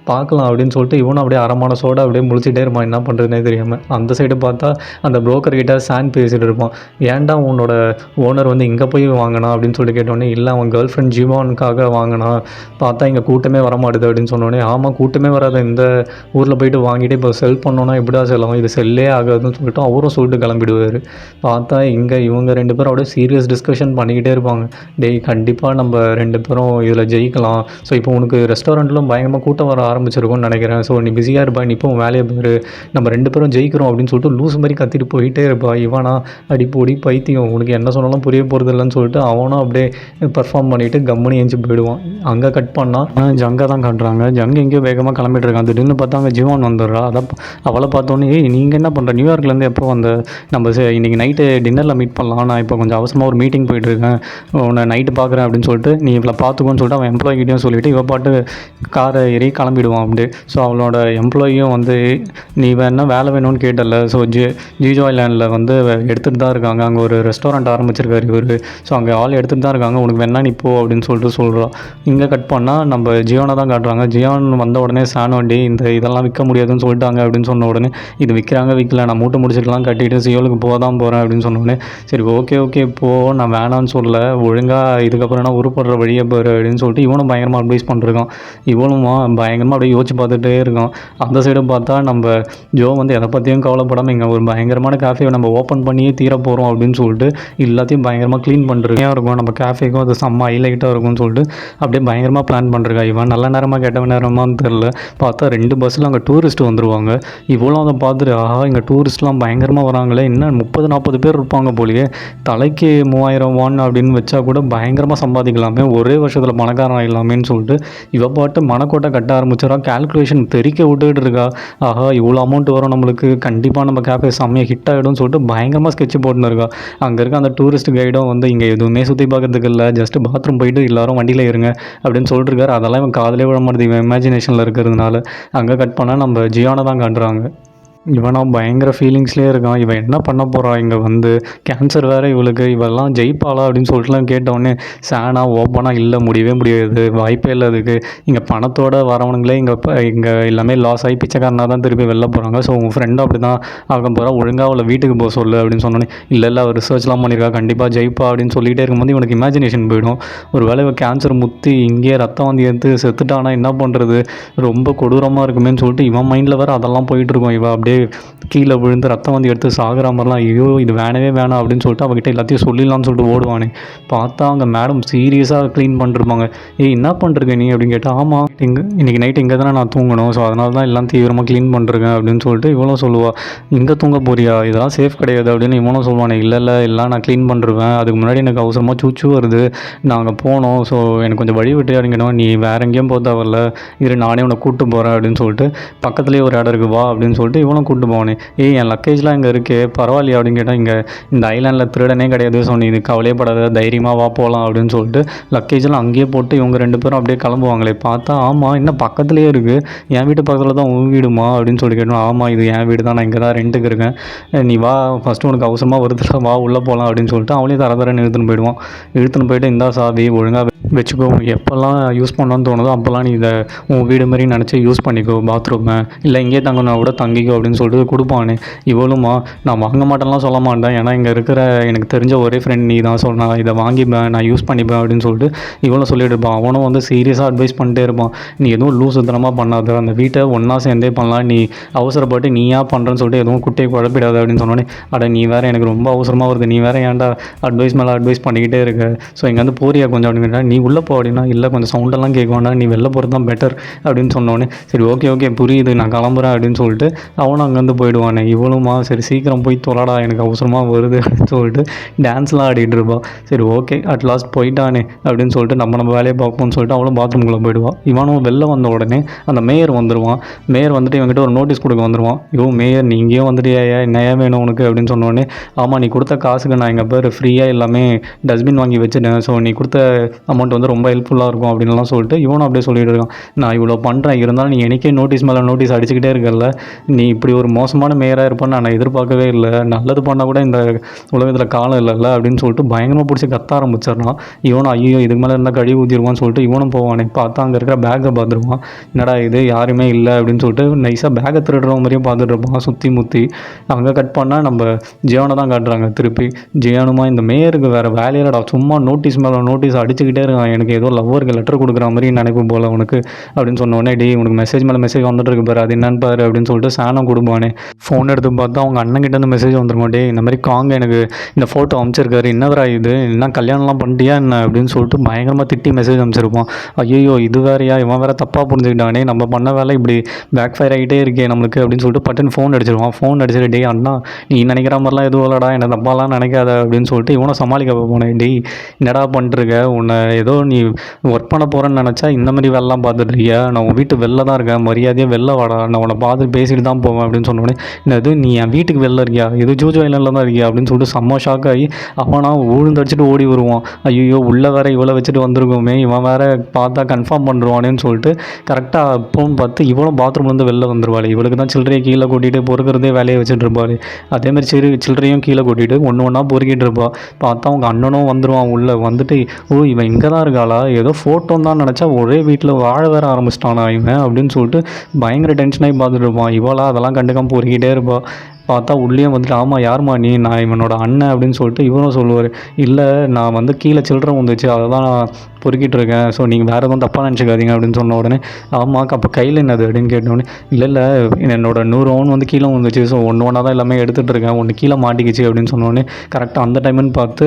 Speaker 1: பார்க்கலாம் அப்படின்னு சொல்லிட்டு இவனும் அப்படியே அரமானசோடு அப்படியே முழிச்சிட்டே இருப்பான், என்ன பண்ணுறதுனே தெரியாமல். அந்த சைடு பார்த்தா அந்த புரோக்கர்கிட்ட சான் பேசிகிட்டு இருப்பான், ஏன்டா உன்னோட ஓனர் வந்து இங்கே போய் வாங்கினா அப்படின்னு சொல்லிட்டு கேட்டோடனே, இல்லை அவன் கேர்ள் ஃப்ரெண்ட் ஜீவானுக்காக வாங்கினா, பார்த்தா இங்கே கூட்டமே வரமாட்டுது அப்படின்னு சொன்னோடனே, ஆமாம் கூட்டமே வராது, இந்த ஊரில் போயிட்டு வாங்கிட்டு இப்போ செல் பண்ணோன்னா எப்படியா செல்லும், இது செல்லே ஆகாதுன்னு சொல்லிட்டு அவரும் சொல்லிட்டு கிளம்பிடுவார். பார்த்தா இங்கே இவங்க 2 பேரும் அப்படியே சீரியஸ் டிஸ்கஷன் பண்ணிக்கிட்டே இருப்பாங்க, டேய் கண்டிப்பாக நம்ம 2 பேரும் இதில் ஜெயிக்கலாம், ஸோ இப்போ உனக்கு ரெஸ்டாரண்ட்டிலும் பயங்கரமாக கூட்டம் வர ஆரம்பிச்சிருக்கும்னு நினைக்கிறேன், ஸோ நீ பிஸியாக இருப்பா, நீ இப்போ வேலையை பாரு, நம்ம 2 பேரும் ஜெயிக்கிறோம் அப்படின்னு சொல்லிட்டு லூஸ் மாதிரி கத்திட்டு போயிட்டே இருப்பா. இவனா அடிப்பொடி பைத்தியம், உனக்கு என்ன சொன்னாலும் புரிய போகிறது இல்லைன்னு சொல்லிட்டு அவனும் அப்படியே பர்ஃபார்ம் பண்ணிவிட்டு கம்முனி ஏஞ்சி போயிடுவான். அங்கே கட் பண்ணால் ஜங்கை தான் காட்டுறாங்க. ஜங்கு எங்கேயோ வேகமாக கிளம்பிட்டு இருக்கான். திடீர்னு பார்த்தா அங்கே ஜீவான் வந்துடுறா. அவளை பார்த்தோன்னே, நீங்கள் என்ன பண்ணுற, நியூயார்க்லேருந்து எப்போ வந்த, நம்ம இன்றைக்கி நைட்டு டின்னரில் மீட் பண்ணலாம், நான் இப்போ கொஞ்சம் அவசரமாக ஒரு மீட்டிங் போயிட்டுருக்கேன், உன்னை நைட்டு பார்க்குறேன் அப்படின்னு சொல்லிட்டு நீ இவளை பார்த்துக்கோன்னு சொல்லிட்டு அவன் எம்ப்ளாயிக்கிட்டையும் சொல்லிவிட்டு இவ பாட்டு காரை ஏறி கிளம்பிடுவான் அப்படியே. ஸோ அவளோட எம்ப்ளாயியும் வந்து நீ வேணா வேலை வேணும்னு கேட்டல, ஸோ ஜிஜோ ஐலாண்டில் வந்து எடுத்துகிட்டு தான் இருக்காங்க, அங்கே ஒரு ரெஸ்டாரண்ட் ஆரம்பிச்சிருக்காரு இவர், ஸோ அங்கே ஆள் எடுத்துகிட்டு தான் இருக்காங்க, உனக்கு வேணா நீ போ அப்படின்னு சொல்லிட்டு சொல்கிறான். இங்கே கட் பண்ணால் நம்ம ஜியோனை தான் காட்டுறாங்க. ஜியோன் வந்த உடனே சானோண்டி இதெல்லாம் விற்க முடியாதுன்னு சொல்லிட்டாங்க அப்படின்னு சொன்ன உடனே, இது விற்கல, நான் மூட்டை முடிச்சுட்டுலாம் கட்டிட்டு சியோலுக்கு போக தான் போகிறேன் அப்படின்னு சொன்ன உடனே, சரி ஓகே போ, நான் வேணான்னு சொல்ல, ஒழுங்காக இதுக்கப்புறம் நான் உருப்படுற வழியை போகிற அப்படின்னு சொல்லிட்டு இவனும் பயங்கரமாக அட்வைஸ் பண்ணிருக்கான். இவனும் பயங்கரமாக அப்படியே யோசிச்சு பார்த்துட்டே இருக்கான். அந்த சைடு பார்த்தா நம்ம ஜோ வந்து எதை பற்றியும் கவலைப்படாமல் இங்கே ஒரு பயங்கரமான கேஃபே நம்ம ஓப்பன் பண்ணியே தீர போகிறோம் அப்படின்னு சொல்லிட்டு எல்லாத்தையும் பயங்கரமாக க்ளீன் பண்ணுறேன் இருக்கும், நம்ம கேஃபேக்கும் அது செம்ம ஹைலைட்டாக இருக்கும்னு சொல்லிட்டு அப்படியே பயங்கரமாக பிளான் பண்ணுறா. இவன் நல்ல நேரமாக கெட்ட நேரமானு தெரில, பார்த்தா 2 பஸ்ஸில் அங்கே டூரிஸ்ட் வந்துடுவாங்க. இவ்வளோ அதை பார்த்துட்டு ஆஹா இங்கே டூரிஸ்ட்லாம் பயங்கரமாக வராங்களே, இன்னும் 30-40 பேர் இருப்பாங்க போலியே, தலைக்கு 3000 அப்படின்னு வச்சா கூட பயங்கரமாக சம்பாதிக்கலாமே, ஒரே வருஷத்தில் பணக்காரன் ஆகிடலாமேன்னு சொல்லிட்டு இவ பாட்டு மனக்கோட்டை கட்ட ஆரம்பிச்சிடறா. கேல்குலேஷன் தெறிக்க விட்டுக்கிட்டு இருக்கா. ஆஹா இவ்வளோ அமௌண்ட் வரும் நம்மளுக்கு, கண்டிப்பாக நம்ம கேஃபே செம்மையாக ஹிட் ஆகிடும்னு சொல்லிட்டு பயங்கரமாக ஸ்கெட்ச் போட்டுன்னு இருக்கா. அங்கே இருக்க அந்த டூரிஸ்ட் கைடும் வந்து இங்கே எதுவுமே சுற்றி பார்க்கறதுக்கு இல்லை, ஜஸ்ட் பாத்ரூம் போயிட்டு எல்லோரும் வண்டியில் இருங்க அப்படின்னு சொல்லிட்டுருக்காரு. அதெல்லாம் இவன் காதலே விட மாட்டேது, இவன் இமேஜினேஷனில் இருக்கிறதுனால. அங்கே கட் பண்ணால் நம்ம ஜியோனை தான் காட்டுறாங்க. இவனா பயங்கர ஃபீலிங்ஸ்லேயே இருக்கான். இவன் என்ன பண்ண போகிறான், இங்கே வந்து கேன்சர் வேறு இவளுக்கு, இவெல்லாம் ஜெயிப்பாளா அப்படின்னு சொல்லிட்டுலாம் கேட்டவுடனே சானா ஓப்பனாக இல்லை, முடியவே முடியாது, வாய்ப்பே இல்லை அதுக்கு, இங்கே பணத்தோடு வரவனுங்களே இங்கே எல்லாமே லாஸ் ஆகி பிச்சைக்காரனாக தான் திருப்பி வெளில போகிறாங்க, ஸோ உங்கள் ஃப்ரெண்டும் அப்படி தான் ஆக போகிறா, ஒழுங்காக அவளை வீட்டுக்கு போக சொல்லு அப்படின்னு சொன்னோன்னே, இல்லை அவர் ரிசர்ச்லாம் பண்ணியிருக்கா, கண்டிப்பாக ஜெயிப்பா அப்படின்னு சொல்லிகிட்டே இருக்கும்போது இவனுக்கு இமேஜினேஷன் போயிடும். ஒரு வேளை இவன் கேன்சர் முற்றி இங்கேயே ரத்தம் வந்து எடுத்து செத்துட்டானா என்ன பண்ணுறது, ரொம்ப கொடூரமாக இருக்குமேன்னு சொல்லிட்டு இவன் மைண்டில் வேறு அதெல்லாம் போயிட்டுருக்கோம். இவன் அப்படியே அப்படியே கீழே விழுந்து ரத்தம் வந்து எடுத்து சாகுற மாதிரிலாம், ஐயோ இது வேணவே வேணாம் அப்படின்னு சொல்லிட்டு அவகிட்ட எல்லாத்தையும் சொல்லிடலாம்னு சொல்லிட்டு ஓடுவானே. பார்த்தா அங்கே மேடம் சீரியஸாக க்ளீன் பண்ணிருப்பாங்க. ஏய் என்ன பண்ணுறீங்க நீ அப்படின்னு கேட்டால், ஆமாம் இன்றைக்கி நைட்டு இங்கே தானே நான் தூங்கணும், ஸோ அதனால தான் எல்லாம் தீவிரமாக க்ளீன் பண்ணுறேன் அப்படின்னு சொல்லிட்டு இவ்வளோ சொல்லுவாள். இங்கே தூங்க போறியா, இதெல்லாம் சேஃப் கிடையாது அப்படின்னு இவனும் சொல்லுவானே. இல்லை எல்லாம் நான் க்ளீன் பண்ணுறேன், அதுக்கு முன்னாடி எனக்கு அவசரமாக சூச்சு வருது, நாங்கள் போனோம், ஸோ எனக்கு கொஞ்சம் வழி விட்டு அப்படிங்கணும், நீ வேற எங்கேயும் போக தேவையில்ல, இரு நானே உன்னை கூப்பிட்டு போகிறேன் அப்படின்னு சொல்லிட்டு பக்கத்துலேயே ஒரு இடம் இருக்குது வா அப்படின்னு சொல்லிட்டு இவனும் கூப்பிட்டு போவானே. ஏய் என் லக்கேஜ்லாம் இங்கே இருக்கே பரவாயில்லையா அப்படின்னு கேட்டால், இங்கே இந்த ஐலாண்டில் திருடனே கிடையாது, ஸோ நீ இது கவலையப்படாத தைரியமாக வா போகலாம் அப்படின்னு சொல்லிட்டு லக்கேஜெல்லாம் அங்கேயே போட்டு இவங்க 2 பேரும் அப்படியே கிளம்புவாங்களே. பார்த்தா ஆமாம் இன்னும் பக்கத்துலேயே இருக்குது, என் வீட்டு பக்கத்தில் தான் உன் வீடுமா அப்படின்னு சொல்லி கேட்டோம். ஆமாம் இது என் வீடு தான், நான் இங்கே தான் ரெண்ட்டுக்கு இருக்கேன், நீ வா ஃபஸ்ட்டு உனக்கு அவசரமாக வருதுல வா உள்ளே போகலாம் அப்படின்னு சொல்லிட்டு அவளையும் தரன்னு இழுத்துன்னு போயிடுவான். இழுத்துன்னு போயிட்டு இந்தா சாவி ஒழுங்காக வச்சுக்கோ, எப்போல்லாம் யூஸ் பண்ணணும்னு தோணுதோ அப்போல்லாம் நீ இதை உன் வீடு மாதிரி நினச்சி யூஸ் பண்ணிக்கோ, பாத்ரூமை இல்லை இங்கேயே தங்கினா கூட தங்கிக்கோ அப்படின்னு சொல்லிட்டு கொடுப்பானே. இவளுமா நான் வாங்க மாட்டேன்லாம் சொல்ல மாட்டேன், ஏன்னா இங்கே இருக்கிற எனக்கு தெரிஞ்ச ஒரே ஃப்ரெண்ட் நீ தான், சொன்னா இதை வாங்கிப்பேன் நான் யூஸ் பண்ணிப்பேன் அப்படின்னு சொல்லிட்டு இவளும் சொல்லிட்டு இருப்பான். அவனும் வந்து சீரியஸாக அட்வைஸ் பண்ணிட்டே இருப்பான். நீ எதுவும் லூஸ் சுத்தனமாக பண்ணாத, அந்த வீட்டை ஒன்றா சேர்ந்தே பண்ணலாம், நீ அவசரப்பட்டு நீயா பண்ணுறேன்னு சொல்லிட்டு எதுவும் குட்டையை குழப்பிடாது அப்படின்னு சொன்னோன்னே, அட நீ வேறு எனக்கு ரொம்ப அவசரமாக வருது, நீ வேறு ஏன்டா அட்வைஸ் மேலே அட்வைஸ் பண்ணிக்கிட்டே இருக்க, ஸோ இங்கே வந்து போறியா கொஞ்சம் அப்படின்னா, நீ உள்ளே போ அப்படின்னா, இல்லை கொஞ்சம் சவுண்டெல்லாம் கேட்குவாண்டா, நீ வெளில போகிறது தான் பெட்டர் அப்படின்னு சொன்னோன்னே, சரி ஓகே புரியுது நான் கிளம்புறேன் அப்படின்னு சொல்லிட்டு அவனும் அங்கேருந்து போயிடுவானே. இவளுமா சரி சீக்கிரம் போய் தொலைடா எனக்கு அவசரமாக வருது அப்படின்னு சொல்லிட்டு டான்ஸ்லாம் ஆடிட்டு இருப்பாள். சரி ஓகே அட்லாஸ்ட் போயிட்டானே அப்படின்னு சொல்லிட்டு நம்ம வேலையை பார்ப்போம்னு சொல்லிட்டு அவளும் பாத்ரூம்குள்ளே போயிடுவான். இவனும் வெளில வந்த உடனே அந்த மேயர் வந்துடுவான். மேயர் வந்துட்டு இவங்ககிட்ட ஒரு நோட்டீஸ் கொடுக்க வந்துடுவான். மேயர் நீ இங்கேயும் வந்துட்டியா, என்னையா வேணும் உனக்கு அப்படின்னு சொன்னோடனே, ஆமாம் நீ கொடுத்த காசுக்கு நான் எங்கள் பேர் ஃப்ரீயாக எல்லாமே டஸ்ட்பின் வாங்கி வச்சுட்டேன், ஸோ நீ கொடுத்த அமௌண்ட் வந்து ரொம்ப ஹெல்ப்ஃபுல்லாக இருக்கும் அப்படின்லாம் சொல்லிட்டு இவனும் அப்படியே சொல்லிட்டு இருக்கான். நான் இவ்வளோ பண்ணுறேன், இருந்தாலும் நீ எனக்கே நோட்டீஸ் மேலே நோட்டீஸ் அடிச்சுக்கிட்டே இருக்கல, நீ இப்படி ஒரு மோசமான மேயராக இருப்பான்னு நான் எதிர்பார்க்கவே இல்லை, நல்லது பண்ணால் கூட இந்த உலகத்தில் காலம் இல்லைல்ல அப்படின்னு சொல்லிட்டு பயங்கரமாக பிடிச்சி கத்த ஆரம்பிச்சிடறான். இவனும் ஐயோ இதுக்கு மேலே இருந்தால் கழுவி ஊற்றிடுவான்னு சொல்லிட்டு இவனும் போவானே. பார்த்தா அங்கே இருக்கிற பேக்கை பார்த்துருவான். என்னடா இது யாருமே இல்லை அப்படின்னு சொல்லிட்டு நைஸாக பேக்கை திருடுற மாதிரியும் பார்த்துட்டு இருப்பான் சுற்றி முற்றி. அங்கே கட் பண்ணால் நம்ம ஜியானை தான் காட்டுறாங்க. திருப்பி ஜியானுமா இந்த மேயருக்கு வேறு வேலையிலடா, சும்மா நோட்டீஸ் மேலே நோட்டீஸ் அடிச்சுக்கிட்டே இருக்கான், எனக்கு ஏதோ லவ்வருக்கு லெட்டர் கொடுக்குற மாதிரி நினைப்பு போல் உனக்கு அப்படின்னு சொன்னோடனே, டே உனக்கு மெசேஜ் மேலே மெசேஜ் வந்துட்டு இருக்கு பாரு, அது என்னன்னு பாரு அப்படின்னு சொல்லிட்டு சாணம் கொடுப்பானே. ஃபோன் எடுத்து பார்த்தா அவங்க அண்ணங்கிட்ட இருந்து மெசேஜ் வந்துருமா, டே இந்த மாதிரி காங்க எனக்கு இந்த ஃபோட்டோ அமைச்சிருக்காரு, என்னதுரா இது என்ன கல்யாணம்லாம் பண்ணிட்டியா என்ன அப்படின்னு சொல்லிட்டு பயங்கரமாக திட்டி மெசேஜ் அமைச்சிருப்பான். ஐயோ இது வேறையா, இவன் வேறு தப்பாக புரிஞ்சுக்கிட்டானே, நம்ம பண்ண வேலை இப்படி பேக் ஃபயர் ஆகிட்டே இருக்கே நம்மளுக்கு அப்படின்னு சொல்லிட்டு பட்டுன்னு ஃபோன் அடிச்சிருவான். ஃபோன் அடிச்சுட்டு, டே அண்ணா நீ நினைக்கிற மாதிரிலாம் எதுவும் இல்லடா, என்ன தப்பாலாம் நினைக்காத அப்படின்னு சொல்லிட்டு இவனை சமாளிக்க போனேன். டேய் என்னடா பண்ணிட்டுருக்க, உன்னை ஏதோ நீ ஒர்க் பண்ண போகிறேன்னு நினச்சா இந்த மாதிரி வேலைலாம் பார்த்துட்டு இருக்கியா, நான் உன் வீட்டு வெளில தான் இருக்கேன், மரியாதையாக வெளில வாடா, நான் உன்னை பார்த்து பேசிட்டு தான் போவேன் அப்படின்னு சொன்னோடனே, என்னது நீ என் வீட்டுக்கு வெளில இருக்கியா, இது ஜூஜோ ஐலாண்டில் தான் இருக்கியா அப்படின்னு சொல்லிட்டு செம்ம ஷாக் ஆகி அவனா ஊழ்ந்தடிச்சிட்டு ஓடி வருவான். ஐயோ உள்ளே வேற இவளை வச்சுட்டு வந்திருக்கோமே, இவன் வேற பார்த்தா கன்ஃபார்ம் பண்ணுவானேன்னு சொல்லிட்டு கரெக்டாக அப்போன்னு பார்த்து இவளும் பாத்ரூம்லேருந்து வெளில வந்துருவாள். இவளுக்கு தான் சில்லறையை கீழே கொட்டிட்டு பொறுக்கிறதே வேலையை வச்சுட்டு இருப்பாள். அதேமாதிரி சில்லறையும் கீழே கொட்டிட்டு ஒன்றா பொறுக்கிட்டு இருப்பாள். பார்த்தா அவங்க அண்ணனும் வந்துடுவான் உள்ளே. வந்துட்டு ஓ இவன் இங்கே தான் இருக்காளா, ஏதோ ஃபோட்டோ தான் நினச்சா ஒரே வீட்டில் வாழ வேற ஆரம்பிச்சிட்டானா இவன் அப்படின்னு சொல்லிட்டு பயங்கர டென்ஷனாகி பார்த்துட்டு இருப்பான். இவளா அதெல்லாம் கண்டுக்காமல் பொறுக்கிட்டே இருப்பாள். பார்த்தா உள்ளே வந்துட்டு, ஆமாம் யாருமா நீ, நான் இவனோட அண்ணன் அப்படின்னு சொல்லிட்டு இவனும் சொல்லுவார். இல்லை நான் வந்து கீழே சில்லறை வந்துச்சு அதை தான் நான் பொறுக்கிட்டு இருக்கேன், ஸோ நீங்கள் வேறு எதுவும் தப்பாக நினச்சிக்காதீங்க அப்படின்னு சொன்ன உடனே, ஆமாம் அப்போ கையில் என்னது அப்படின்னு கேட்டோடனே, இல்லை என்னோட 100 பவுன் வந்து கீழே வந்துச்சு, ஸோ ஒன்றா தான் எல்லாமே எடுத்துகிட்டு இருக்கேன், ஒன்று கீழே மாட்டிக்கிச்சு அப்படின்னு சொன்னோடனே கரெக்டாக அந்த டைம்னு பார்த்து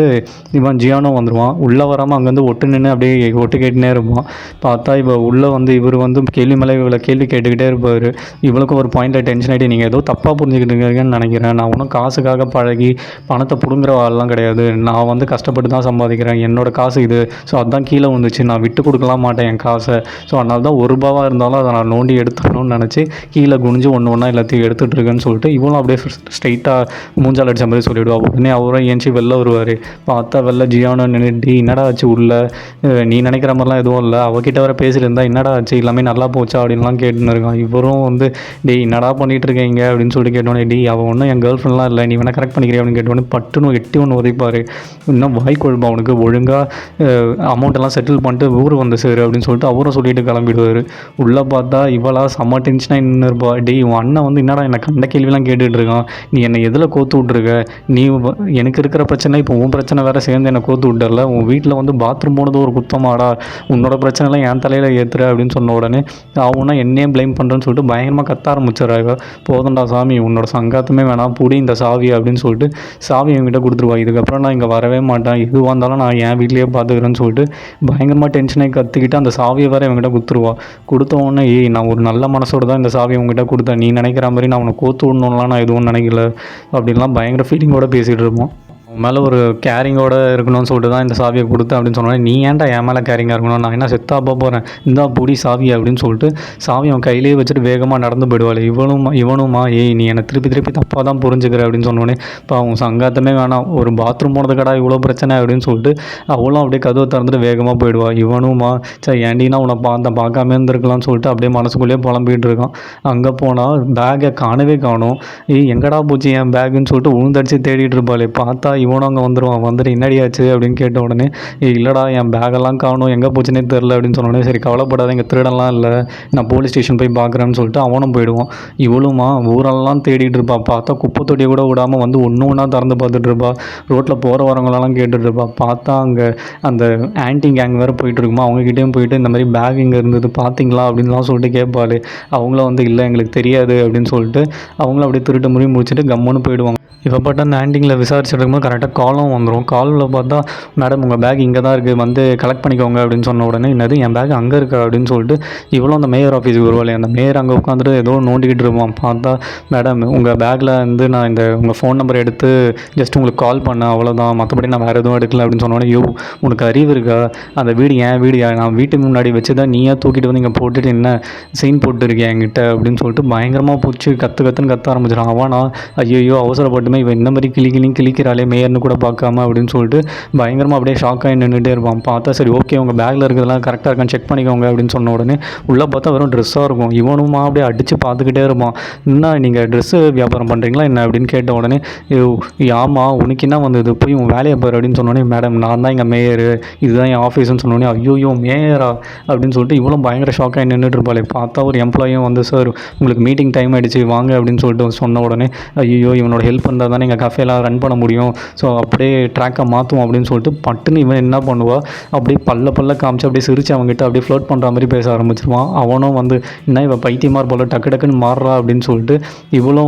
Speaker 1: இவன் ஜியானும் வந்துடுவான். உள்ளே வராமல் அங்கேருந்து ஒட்டு நின்று அப்படியே ஒட்டு கேட்டுனே இருப்பான். பார்த்தா உள்ளே வந்து இவர் வந்து கேள்வி மேலே இவ்வளோ கேள்வி கேட்டுக்கிட்டே இருப்பார். இவளுக்கும் ஒரு பாயிண்டில் டென்ஷன் ஆகிட்டு, நீங்கள் ஏதோ தப்பாக புரிஞ்சுக்கிட்டு நினைக்கிறேன், நான் ஒன்றும் காசுக்காக பழகி பணத்தை பிடுங்குற ஆள்லாம் கிடையாது, நான் வந்து கஷ்டப்பட்டு தான் சம்பாதிக்கிறேன், என்னோட காசு இது, ஸோ அதுதான் கீழே வந்துச்சு, நான் விட்டு கொடுக்கலாம் மாட்டேன் என் காசை, ஸோ அதனால தான் ₹1 இருந்தாலும் அதை நான் நோண்டி எடுத்துக்கணும்னு நினச்சி கீழே குனிஞ்சு ஒன்றா எல்லாத்தையும் எடுத்துகிட்டு இருக்கேன்னு சொல்லிட்டு இவனும் அப்படியே ஸ்ட்ரைட்டாக மூஞ்சால் அடித்த மாதிரி சொல்லிவிடுவா. உடனே அவரும் ஏஞ்சி வெளில வருவார். பார்த்தா வெளில ஜியானோ நின்றுட்டு, என்னடா ஆச்சு உள்ள, நீ நினைக்கிற மாதிரிலாம் எதுவும் இல்லை, அவகிட்ட வர பேசிட்டு இருந்தா என்னடா ஆச்சு எல்லாமே நல்லா போச்சா அப்படின்லாம் கேட்டுன்னு இருக்கான். இவரும் வந்து டேய் என்னடா பண்ணிகிட்டு இருக்கீங்க அப்படின்னு சொல்லிட்டு கேட்டோன்னே, டேய் அவன் ஒன்றும் என் கேர்ள் ஃப்ரெண்ட்லாம் இல்லை, நீ வேணா கரெக்ட் பண்ணிக்கிறேன் அப்படின்னு கேட்டோன்னே பட்டுன்னு எட்டி ஒன்று உதைப்பார். இன்னும் வாய் கொழுப்பா அவனுக்கு, ஒழுங்காக அமௌண்ட்டெல்லாம் செட்டில் பண்ணிட்டு ஊருக்கு வந்து சேரு அப்படின்னு சொல்லிட்டு அவரும் சொல்லிட்டு கிளம்பிடுவார். உள்ளே பார்த்தா இவளா செம்ம டென்ஷனாக நின்று இருப்பா. டேய் உன் அண்ணன் வந்து என்னடா என்னை கண்ட கேள்விலாம் கேட்டுட்டு இருக்கான், நீ என்னை எதில் கோத்து விட்ருக்க, நீ எனக்கு இருக்கிற பிரச்சனை இப்போ உன் பிரச்சனை வேறு சேர்ந்து என்னை கோத்து விட்டல, உன் வீட்டில் வந்து பாத்ரூம் போனது ஒரு குத்தமாடா, உன்னோட பிரச்சனைலாம் என் தலையில் ஏற்றுற அப்படின்னு சொன்ன உடனே அவனா என்னையும் ப்ளைம் பண்ணுறேன்னு சொல்லிட்டு பயங்கரமாக கத்த ஆரம்பிச்சிடறாங்க. போதண்டா சாமி உன்னோட சங்காத்தமே வேணாம் புடி இந்த சாவி அப்படின்னு சொல்லிட்டு சாவி என்கிட்ட கொடுத்துருவா, இதுக்கப்புறம் நான் இங்கே வரவே மாட்டேன், எதுவாக இருந்தாலும் நான் என் வீட்லேயே பார்த்துக்கிறேன்னு சொல்லிட்டு பயங்கரமாக டென்ஷனாகி கற்றுக்கிட்டு அந்த சாவியை வேறு இவங்ககிட்ட கொடுத்துருவா. கொடுத்த உடனே ஏய் நான் ஒரு நல்ல மனசோடு தான் இந்த சாவியை உங்ககிட்ட கொடுத்தேன், நீ நினைக்கிற மாதிரி நான் அவனை கோத்து விடணும்லாம் நான் எதுவும் நினைக்கல அப்படின்லாம் பயங்கர ஃபீலிங்கோடு பேசிகிட்டு இருப்போம். உன் மேலே ஒரு கேரிங்கோடு இருக்கணும்னு சொல்லிட்டு தான் இந்த சாவியை கொடுத்தேன் அப்படின்னு சொன்னோன்னே நீ ஏன்டா என் மேலே கேரிங்காக இருக்கணும், நான் என்ன செத்தாப்பா போகிறேன், இந்தா பூடி சாவி அப்படின்னு சொல்லிட்டு சாவி அவன் கையிலேயே வச்சுட்டு வேகமாக நடந்து போயிடுவாள். இவனுமா ஏய் நீ என்னை திருப்பி தப்பாக தான் புரிஞ்சுக்கிற அப்படின்னு சொன்னோன்னே இப்போ அவன் சங்காத்தமே வேணாம், ஒரு பாத்ரூம் போனது கடா இவ்வளோ பிரச்சனை அப்படின்னு சொல்லிட்டு அவளும் அப்படியே கதவை திறந்துட்டு வேகமாக போயிடுவா. இவனுமா சரி ஏண்டினா உன்னை பார்க்காம இருந்திருக்கலாம்னு சொல்லிட்டு அப்படியே மனசுக்குள்ளேயே புலம்பிகிட்டு இருக்கான். அங்கே போனால் பேக்கை காணவே காணும். எங்கடா போச்சு என் பேக்குன்னு சொல்லிட்டு உழுந்தடிச்சு தேடிட்டு இருப்பாளே, பார்த்தா இவனும் அங்கே வந்துடுவான். வந்துட்டு என்னடியாச்சு அப்படின்னு கேட்ட உடனே இல்லைடா என் பேக்கெல்லாம் காணும் எங்கே போச்சுன்னே தெரில அப்படின்னு சொன்னோடனே சரி கவலைப்படாத இங்கே திருடலாம் இல்லை, நான் போலீஸ் ஸ்டேஷன் போய் பார்க்குறேன்னு சொல்லிட்டு அவனும் போயிடுவான். இவளுமா ஊரெல்லாம் தேடிட்டு இருப்பா. பார்த்தா குப்பை தொட்டியை கூட விடாமல் வந்து ஒன்றா திறந்து பார்த்துட்டு இருப்பா. ரோட்டில் போகிற வரவங்களெல்லாம் கேட்டுட்டு இருப்பா. பார்த்தா அங்கே அந்த ஆன்டி கேங் வேறு போயிட்டு இருக்குமா, அவங்ககிட்டயும் போயிட்டு இந்த மாதிரி பேக் இங்கே இருந்தது பார்த்தீங்களா அப்படின்லாம் சொல்லிட்டு கேட்பாள். அவங்கள வந்து இல்லை எங்களுக்கு தெரியாது அப்படின்னு சொல்லிட்டு அவங்கள அப்படியே திருட்டு முடி முடிச்சுட்டு கம்முன்னு போயிடுவாங்க. இப்போ பட்டு அந்த ஆன்டிங்கில் விசாரிச்சுட்டு இருக்கும்போது கரெக்டாக காலும் வந்துடும். காலில் பார்த்தா மேடம் உங்கள் பேக் இங்கே தான் இருக்குது வந்து கலெக்ட் பண்ணிக்கோங்க அப்படின்னு சொன்ன உடனே என்னது என் பேக் அங்கே இருக்கா அப்படின்னு சொல்லிட்டு இவ்வளோ அந்த மேயர் ஆஃபீஸுக்கு வருவாள். அந்த மேயர் அங்கே உட்காந்துட்டு ஏதோ நோண்டிக்கிட்டு இருப்பான். பார்த்தா மேடம் உங்கள் பேக்கில் வந்து நான் இந்த உங்கள் ஃபோன் நம்பர் எடுத்து ஜஸ்ட் உங்களுக்கு கால் பண்ணேன் அவ்வளோதான், மற்றபடி நான் வேறு எதுவும் எடுக்கல அப்படின்னு சொன்னோடனே யோ உனக்கு அறிவு இருக்கா, அந்த வீடு என் வீடு நான் வீட்டுக்கு முன்னாடி வச்சு தான் நீயா தூக்கிட்டு வந்து இங்கே போட்டுட்டு என்ன சீன் போட்டுருக்கேன் என்கிட்ட அப்படின்னு சொல்லிட்டு பயங்கரமாக பூச்சி கற்றுன்னு கத்த ஆரம்பிச்சிடான். அவனா ஐயோ அவசரப்பட்டுமே இவன் இந்த மாதிரி கிளிக்கிறாளே மேயர்னு கூட பார்க்காம அப்படின்னு சொல்லிட்டு பயங்கரமாக அப்படியே ஷாக்காகி நின்றுட்டே இருப்பான். பார்த்தா சரி ஓகே உங்கள் பேக்கில் இருக்கிறதெல்லாம் கரெக்டாக இருக்கான்னு செக் பண்ணிக்கோங்க அப்படின்னு சொன்ன உடனே உள்ளே பார்த்தா வெறும் ட்ரெஸ்ஸாக இருக்கும். இவனுமா அப்படியே அடித்து பார்த்துக்கிட்டே இருப்பான். என்ன நீங்கள் ட்ரெஸ்ஸு வியாபாரம் பண்ணுறீங்களா என்ன அப்படின்னு கேட்ட உடனே ஆமாம் உனக்கு என்ன வந்தது போய் உன் வேலையை பாரு அப்படின்னு சொன்னோடனே மேடம் நான் தான் எங்கள் மேயரு இதுதான் என் ஆஃபீஸ்ன்னு சொன்னோடனே ஐயோ மேயரா அப்படின்னு சொல்லிட்டு இவ்வளோ பயங்கர ஷாக்காகி நின்றுட்டு இருப்பாளே. பார்த்தா ஒரு எம்ப்ளாயும் வந்து சார் உங்களுக்கு மீட்டிங் டைம் ஆகிடுச்சு வாங்க அப்படின்னு சொல்லிட்டு சொன்ன உடனே ஐயோ இவனோட ஹெல்ப் பண்ணுறது தானே எங்கள் கஃபேலாம் ரன் பண்ண முடியும், ஸோ அப்படியே ட்ராக்கை மாற்றுவோம் அப்படின்னு சொல்லிட்டு பட்டுன்னு இவன் என்ன பண்ணுவா அப்படியே பல்ல காமிச்சு அப்படியே சிரிச்சு அவங்ககிட்ட அப்படியே ஃப்ளோட் பண்ணுற மாதிரி பேச ஆரம்பிச்சிருவான். அவனும் வந்து என்ன இவன் பைத்தியமாக போல டக்குன்னு மாறுறா அப்படின்னு சொல்லிட்டு இவ்வளோ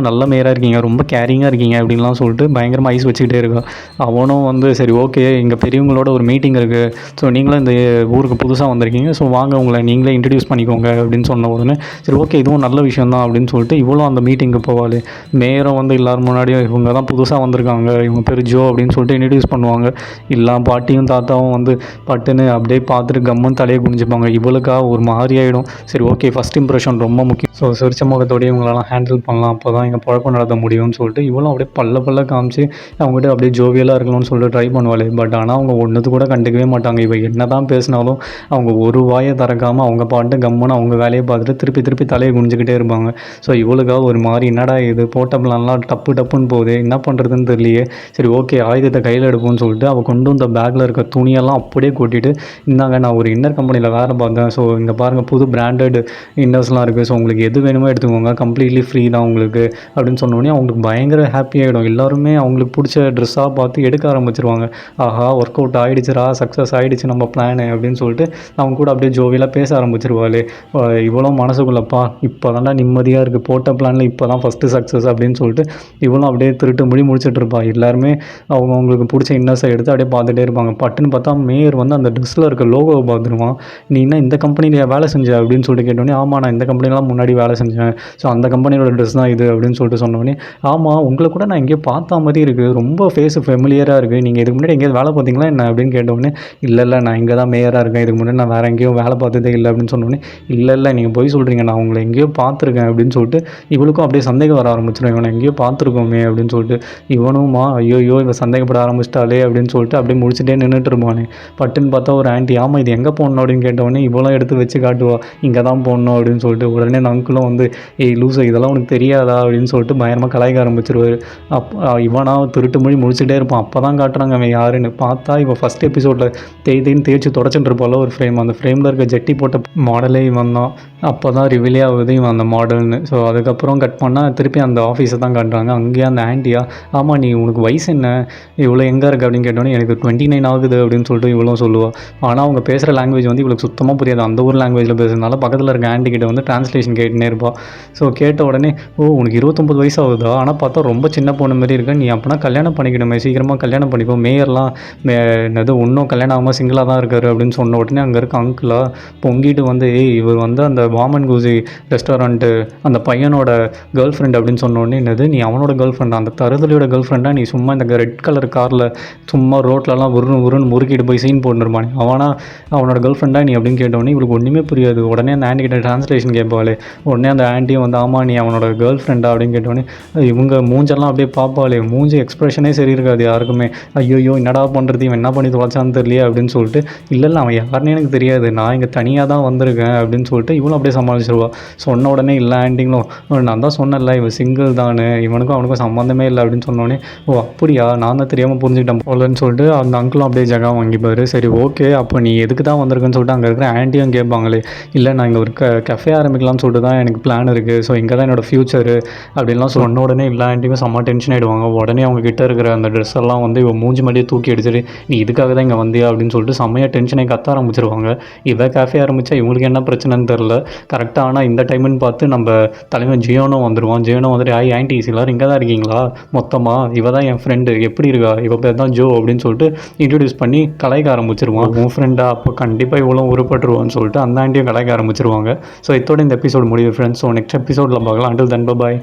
Speaker 1: நல்ல மேயராக இருக்கீங்க ரொம்ப கேரிங்காக இருக்கீங்க அப்படின்லாம் சொல்லிட்டு பயங்கரமாக ஐஸ் வச்சுக்கிட்டே இருக்கா. அவனும் வந்து சரி ஓகே இங்கே பெரியவங்களோட ஒரு மீட்டிங் இருக்குது, ஸோ நீங்களும் இந்த ஊருக்கு புதுசாக வந்திருக்கீங்க, ஸோ வாங்க உங்களை நீங்களே இன்ட்ரடியூஸ் பண்ணிக்கோங்க அப்படின்னு சொன்ன உடனே சரி ஓகே இதுவும் நல்ல விஷயம் தான் அப்படின்னு சொல்லிட்டு இவ்வளோ அந்த மீட்டிங்கு போவாள். மேயரும் வந்து எல்லோரும் முன்னாடியும் இவங்க தான் புதுசாக வந்திருக்காங்க இவங்க பேர் ஜோ அப்படின்னு சொல்லிட்டு இன்ட்ரடியூஸ் பண்ணுவாங்க. எல்லா பாட்டியும் தாத்தாவும் வந்து பட்டுன்னு அப்படியே பார்த்துட்டு கம்மன் தலையை குனிஞ்சுப்பாங்க. இவளுக்காக ஒரு மாதிரி ஆகிடும். சரி ஓகே ஃபஸ்ட் இம்ப்ரெஷன் ரொம்ப முக்கியம், ஸோ சிரிச்ச முகத்தோடய இவங்களெல்லாம் ஹேண்டில் பண்ணலாம் அப்போ தான் இங்கே பழக்கம் நடத்த முடியும்னு சொல்லிட்டு இவளும் அப்படியே பல்ல காமிச்சு அவங்ககிட்ட அப்படியே ஜோவியலாக இருக்கணும்னு சொல்லிட்டு ட்ரை பண்ணுவாள். பட் ஆனால் அவங்க ஒன்றுத்து கூட கண்டுக்கவே மாட்டாங்க. இவ என்ன தான் பேசினாலும் அவங்க ஒரு வாயை திறக்காமல் அவங்க பாட்டு கம்முன்னு அவங்க வேலையை பார்த்துட்டு திருப்பி தலையை குனிஞ்சிக்கிட்டே இருப்பாங்க. ஸோ இவளுக்காக ஒரு மாதிரி என்னடா இது போட்ட பிளான்லாம் டப்புன்னு போகுது என்ன பண்ணுறதுன்னு தெரியலையே, சரி ஓகே ஆயுதத்தை கையில் எடுப்போம்னு சொல்லிட்டு அவள் கொண்டு வந்த பேக்கில் இருக்க துணியெல்லாம் அப்படியே கொட்டிட்டு இந்தாங்க நான் ஒரு இன்னர் கம்பெனியில் வேறு பார்த்தேன், ஸோ இங்கே பாருங்கள் புது பிராண்டட் இன்னர்ஸ்லாம் இருக்குது, ஸோ உங்களுக்கு எது வேணுமோ எடுத்துக்கோங்க கம்ப்ளீட்லி ஃப்ரீ தான் உங்களுக்கு அப்படின்னு சொன்னோடனே அவங்களுக்கு பயங்கர ஹாப்பி ஆகிடும். எல்லாருமே அவங்களுக்கு பிடிச்ச ட்ரெஸ்ஸாக பார்த்து எடுக்க ஆரம்பிச்சிருவாங்க. ஆஹா ஒர்க் அவுட் ஆகிடுச்சுரா சக்ஸஸ் ஆகிடுச்சு நம்ம பிளானு அப்படின்னு சொல்லிட்டு அவங்க கூட அப்படியே ஜோவியலாக பேச ஆரம்பிச்சிருவாளே. இவ்வளோ மனசுக்குள்ளப்பா இப்போ தான்டா நிம்மதியாக இருக்குது போட்ட பிளானில் இப்போ தான் ஃபஸ்ட்டு சக்ஸஸ் அப்படின்னு சொல்லிட்டு இவளும் அப்படியே திருட்டு முடிச்சுட்டு இருப்பா. எல்லாருமே அவங்களுக்கு பிடிச்ச இன்னர்ஸை எடுத்து அப்படியே பார்த்துட்டே இருப்பாங்க. பட்டுன்னு பார்த்தா மேயர் வந்து அந்த ட்ரெஸ்ஸில் இருக்க லோகோவை பார்த்துருவான். நீ என்ன இந்த கம்பெனியில் வேலை செஞ்ச அப்படின்னு சொல்லிட்டு கேட்டோடனே ஆமாம் நான் இந்த கம்பெனிலாம் முன்னாடி வேலை செஞ்சேன், ஸோ அந்த கம்பெனியோட ட்ரெஸ் தான் இது அப்படின்னு சொல்லிட்டு சொன்னோடனே ஆமாம் உங்களை கூட நான் எங்கேயோ பார்த்தா மாதிரி இருக்குது ரொம்ப ஃபேஸு ஃபெமிலியராக இருக்குது, நீங்கள் இதுக்கு முன்னாடி எங்கேயாவது வேலை பார்த்தீங்களா என்ன அப்படின்னு கேட்டோடனே இல்லை நான் இங்கே தான் மேயராக இருக்கேன் இதுக்கு முன்னாடி நான் வேறு எங்கேயோ வேலை பார்த்ததே இல்லை அப்படின்னு சொன்னோடனே இல்லை நீங்கள் போய் சொல்கிறீங்க நான் உங்களை எங்கேயோ பார்த்துருக்கேன் அப்படின்னு சொல்லிட்டு இவளுக்கும் அப்படியே சந்தேகம் வர ஆரம்பிச்சிடும். இவனை எங்கேயோ பார்த்துருக்கோமே அப்படின்னு சொல்லிட்டு இவனுமா ஐயோ இவன் சந்தேகப்பட ஆரம்பிச்சிட்டாலே அப்படின்னு சொல்லிட்டு அப்படியே முடிச்சுட்டே நின்றுட்டு இருப்பானே. பட்டுன்னு பார்த்தா ஒரு ஆண்டி ஆமாம் இது எங்கே போடணும் அப்படின்னு கேட்டவொடனே இவளும் எடுத்து வச்சு காட்டுவா இங்கே தான் போடணும் அப்படின்னு சொல்லிட்டு. உடனே அந்த அங்கிளும் வந்து ஏய் லூசு இதெல்லாம் உனக்கு தெரியாதா அப்படின்னு சொல்லிட்டு பயங்கரமாக கலாய்க்க ஆரம்பிச்சிருவார். இவனா திருட்டு மொழி முடிச்சுட்டே இருப்பான். அப்போ தான் காட்டுறாங்க அவன் யாருன்னு. பார்த்தா இவன் ஃபஸ்ட் எபிசோடில் தேய்ன்னு தேய்ச்சி தொடச்சிட்டு இருப்பால ஒரு ஃப்ரேம், அந்த ஃப்ரேமில் இருக்க ஜட்டி போட்ட மாடலே இவன் தான். அப்போ தான் ரிவீலே ஆகுது இவன் அந்த மாடல்னு. ஸோ அதுக்கப்புறம் கட் பண்ணால் திருப்பி அந்த ஆஃபீஸை தான் காட்டுறாங்க. அங்கேயே அந்த ஆண்டியா ஆமாம் நீ உனக்கு வயசு என்ன இவ்வளோ எங்கே இருக்குது அப்படின்னு கேட்டோன்னே எனக்கு 29 ஆகுது அப்படின்னு சொல்லிட்டு இவ்வளோ சொல்லுவாள். ஆனால் அவங்க பேசுகிற லாங்குவேஜ் வந்து இவளுக்கு சுத்தமாக புரியாது. அந்த ஒரு லாங்குவேஜில் பேசுறதுனால பக்கத்தில் இருக்க ஆண்டி கிட்ட வந்து ட்ரான்ஸ்லேஷன் கேட்டுனே இருப்பாள். ஸோ கேட்ட உடனே ஓ உனக்கு 29 வயசு ஆகுதா, ஆனால் பார்த்தா ரொம்ப சின்ன பொண்ணு மாதிரி இருக்க, நீ அப்போனா கல்யாணம் பண்ணிக்கணுமே சீக்கிரமாக கல்யாணம் பண்ணிக்கோ, மேயர்லாம் என்னது இன்னும் கல்யாணம் ஆகாமல் சிங்கிளாக தான் இருக்காரு அப்படின்னு சொன்ன உடனே அங்கே இருக்க அங்கிளாக பொங்கிட்டு வந்து இவர் வந்து அந்த வாமன் குசி ரெஸ்டாரண்ட்டு அந்த பையனோட கேர்ள் ஃப்ரெண்ட் அப்படின்னு சொன்னோடனே என்னது நீ அவனோட கேர்ள் ஃப்ரெண்டா, அந்த தருதலையோட கேர்ள் ஃப்ரெண்டாக நீ சும்மா இந்த ரெட் கலர் காரில் சும்மா ரோட்லலாம் உருன்னு முறுக்கிட்டு போய் சீன் போட்டுருப்பானே அவனோட கேர்ள் ஃப்ரெண்டாக நீ அப்படின்னு கேட்டோடனே இவளுக்கு ஒன்றுமே புரியாது. உடனே அந்த ஆண்டி கிட்ட ட்ரான்ஸ்லேஷன் கேட்பாளே. உடனே அந்த ஆண்டியும் வந்து ஆமாம் நீ அவனோட கேர்ள் ஃப்ரெண்டா அப்படின்னு கேட்டோடனே இவங்க மூஞ்செல்லாம் அப்படியே பார்ப்பாளே, மூஞ்சி எக்ஸ்ப்ரெஷனே சரி இருக்காது யாருக்குமே. ஐயோ என்னடா பண்ணுறது இவன் என்ன பண்ணி தொலைச்சான்னு தெரியலையே அப்படின்னு சொல்லிட்டு இல்லை அவன் யாருன்னு எனக்கு தெரியாது, நான் இங்கே தனியாக தான் வந்திருக்கேன் அப்படின்னு சொல்லிட்டு இவனும் அப்படியே சமாளிச்சிருவா. சொன்ன உடனே இல்லை ஆண்டிங்களும் நான் தான் சொன்னேன்ல இவன் சிங்கிள் தானே, இவனுக்கும் அவனுக்கும் சம்மந்தமே இல்லை அப்படின்னு சொன்னோடனே ஓ அப்படியா நான் தான் தெரியாமல் புரிஞ்சுக்கிட்டேன் போலன்னு சொல்லிட்டு அந்த அங்கிளும் அப்படியே ஜகா வாங்கிப்பார். சரி ஓகே அப்போ நீ எதுக்கு தான் வந்திருக்குன்னு சொல்லிட்டு அங்கே இருக்கிற ஆண்டியும் கேட்பாங்களே. இல்லை நான் இங்கே ஒரு கஃபே ஆரம்பிக்கலாம்னு சொல்லிட்டு தான் எனக்கு பிளான் இருக்குது, ஸோ இங்கே தான் என்னோடய ஃப்யூச்சரு அப்படின்லாம் சொன்ன உடனே எல்லா ஆண்டியும் செம்ம டென்ஷன் ஆகிடுவாங்க. உடனே அவங்க கிட்டே இருக்கிற அந்த ட்ரெஸ் எல்லாம் வந்து இவன் மூஞ்சி மாதிரியே தூக்கி அடிச்சிட்டு நீ இதுக்காக தான் இங்கே வந்தியா அப்படின்னு சொல்லிட்டு செம்மையாக டென்ஷனை கத்த ஆரம்பிச்சிருவாங்க. இவன் கேஃபே ஆரம்பித்தா இவங்களுக்கு என்ன பிரச்சனைன்னு தெரில கரெக்டாக. ஆனால் இந்த டைம்னு பார்த்து நம்ம தலைவன் ஜியோனும் வந்துடுவான். ஜியோனும் வந்துட்டு ஆன்டிஸ் எல்லோரும் இங்கே தான் இருக்கீங்களா மொத்தமாக, இவ தான் என் ஃப்ரெண்டு எப்படி இருக்கா இவ பேர் தான் ஜோ அப்படின்னு சொல்லிட்டு இன்ட்ரடியூஸ் பண்ணி கலாய்க்க ஆரம்பிச்சிருவான். உன் ஃப்ரெண்டா அப்போ கண்டிப்பாக இவ்வளோ உருப்பட்டுருவான்னு சொல்லிட்டு அந்த ஆண்டியும் கலாய்க்க ஆரம்பிச்சிருவாங்க. ஸோ இதோட இந்த எபிசோட் முடியுது ஃப்ரெண்ட்ஸ். ஸோ நெக்ஸ்ட் எபிசோடில் பார்க்கலாம். Until then by.